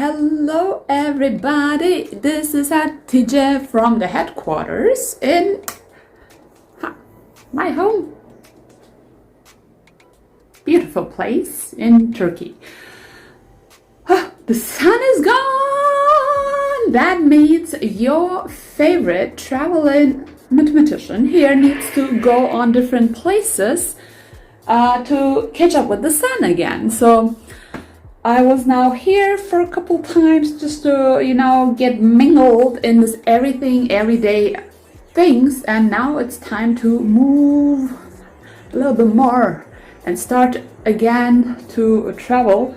Hello everybody, this is Hatice from the headquarters in my home. Beautiful place in Turkey. The sun is gone! That means your favorite traveling mathematician here needs to go on different places to catch up with the sun again. So I was now here for a couple times just to, get mingled in this everything, everyday things. And now it's time to move a little bit more and start again to travel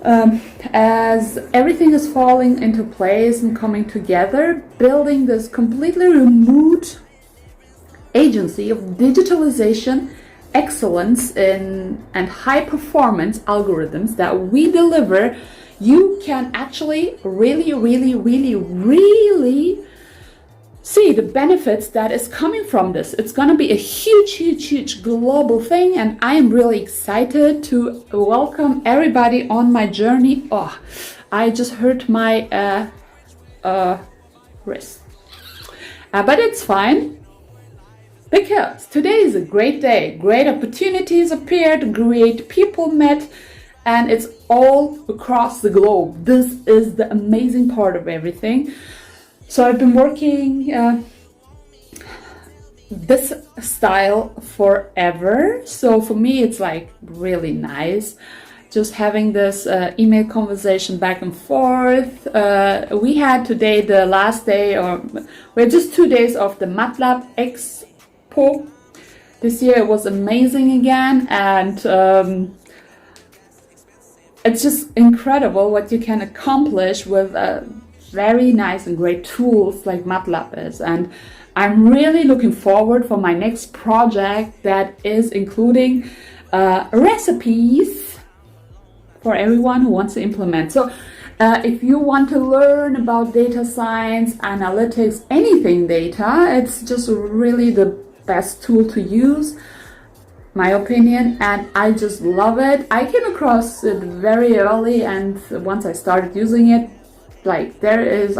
as everything is falling into place and coming together, building this completely remote agency of digitalization, excellence in and high performance algorithms that we deliver. You can actually really see the benefits that is coming from this. It's going to be a huge global thing, and I am really excited to welcome everybody on my journey. I just hurt my wrist, but it's fine. Because today is a great day, great opportunities appeared, great people met, and it's all across the globe. This is the amazing part of everything. So I've been working this style forever. So for me, it's like really nice. Just having this email conversation back and forth. We had today the last day, or we're just 2 days of the MATLAB Expo. This year it was amazing again, and it's just incredible what you can accomplish with very nice and great tools like MATLAB is. And I'm really looking forward for my next project that is including recipes for everyone who wants to implement. So if you want to learn about data science, analytics, anything data, it's just really the best tool to use, my opinion, and I just love it. I came across it very early, and once I started using it, I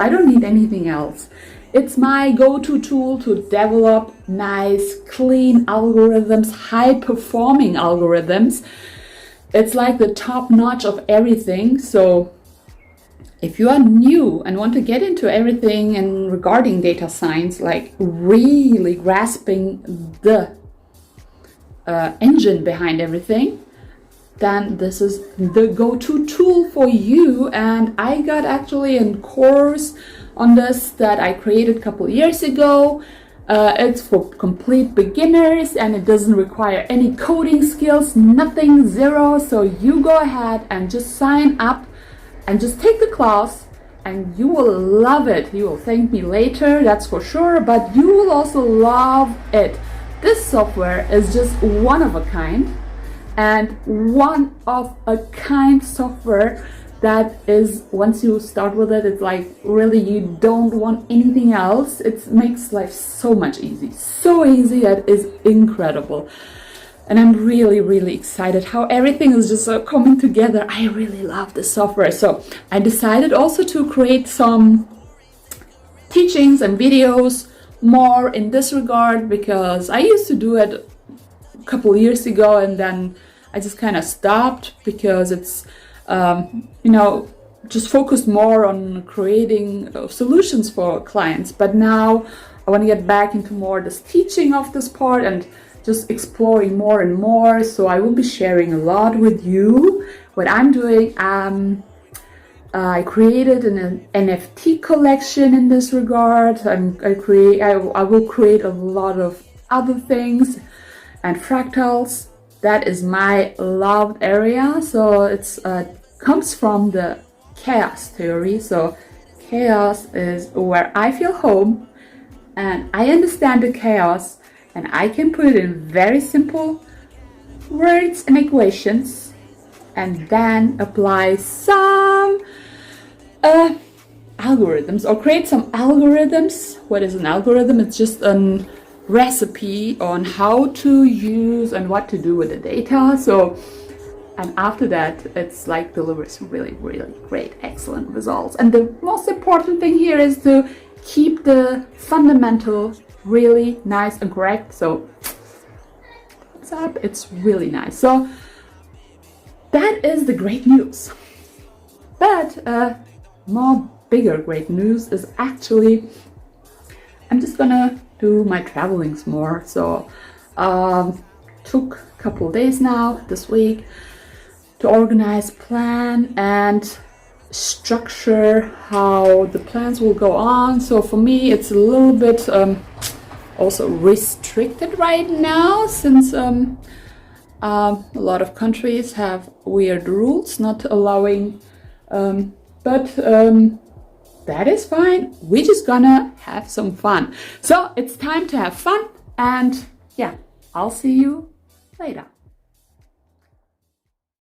don't need anything else. It's my go-to tool to develop nice, clean algorithms, high-performing algorithms. It's like the top notch of everything. So if you are new and want to get into everything and regarding data science, like really grasping the engine behind everything, then this is the go-to tool for you. And I got actually a course on this that I created a couple years ago. It's for complete beginners, and it doesn't require any coding skills, nothing, zero. So you go ahead and just sign up and just take the class, and you will love it. You will thank me later, that's for sure, but you will also love it. This software is just one of a kind, and one of a kind software that is, once you start with it, it's like really you don't want anything else. It makes life so much easy, so easy, that is incredible. And I'm really excited how everything is just coming together. I really love this software. So I decided also to create some teachings and videos more in this regard, because I used to do it a couple years ago, and then I just kind of stopped because it's, just focused more on creating solutions for clients. But now I want to get back into more this teaching of this part and just exploring more and more. So I will be sharing a lot with you what I'm doing. I created an NFT collection in this regard. I will create a lot of other things and fractals. That is my loved area. So it's comes from the chaos theory. So chaos is where I feel home, and I understand the chaos, and I can put it in very simple words and equations, and then apply some algorithms, or create some algorithms. What is an algorithm? It's just a recipe on how to use and what to do with the data. So and after that it's like delivers really, really great, excellent results. And the most important thing here is to keep the fundamental really nice and correct. So what's up? It's really nice. So that is the great news. But more bigger great news is actually I'm just gonna do my travelings more. So took a couple of days now this week to organize, plan, and structure how the plans will go on. So for me, it's a little bit also restricted right now, since a lot of countries have weird rules not allowing, but that is fine. We're just gonna have some fun. So it's time to have fun, and yeah, I'll see you later.